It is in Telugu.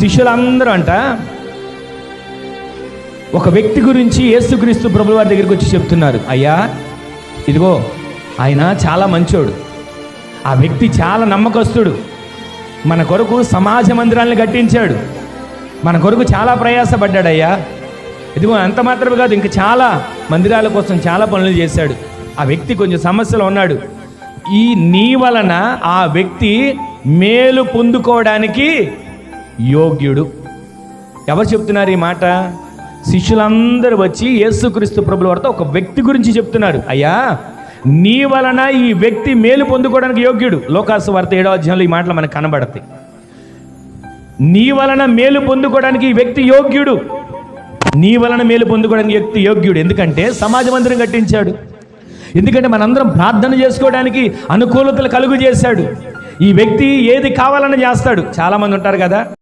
శిష్యులందరూ అంట ఒక వ్యక్తి గురించి యేసుక్రీస్తు ప్రభువు వారి దగ్గరికి వచ్చి చెప్తున్నారు, అయ్యా ఇదిగో ఆయన చాలా మంచోడు, ఆ వ్యక్తి చాలా నమ్మకస్తుడు, మన కొరకు సమాజ మందిరాలను కట్టించాడు, మన కొరకు చాలా ప్రయాసపడ్డాడయ్యా, ఇదిగో అంత మాత్రమే కాదు ఇంకా చాలా మందిరాల కోసం చాలా పనులు చేశాడు, ఆ వ్యక్తి కొంచెం సమస్యలో ఉన్నాడు, ఈ నీ వలన ఆ వ్యక్తి మేలు పొందుకోవడానికి యోగ్యుడు. ఎవరు చెప్తున్నారు ఈ మాట? శిష్యులందరూ వచ్చి యేసుక్రీస్తు ప్రభువుల వారితో ఒక వ్యక్తి గురించి చెప్తున్నారు, అయ్యా నీ వలన ఈ వ్యక్తి మేలు పొందుకోవడానికి యోగ్యుడు. లోకాసు వార్త 7వ అధ్యాయంలో ఈ మాటలు మనకు కనబడతాయి. నీ వలన మేలు పొందుకోవడానికి ఈ వ్యక్తి యోగ్యుడు, నీ వలన మేలు పొందుకోవడానికి వ్యక్తి యోగ్యుడు. ఎందుకంటే సమాజ మందిరం కట్టించాడు, ఎందుకంటే మనందరం ప్రార్థన చేసుకోవడానికి అనుకూలతలు కలుగు చేశాడు. ఈ వ్యక్తి ఏది కావాలని చేస్తాడు. చాలామంది ఉంటారు కదా,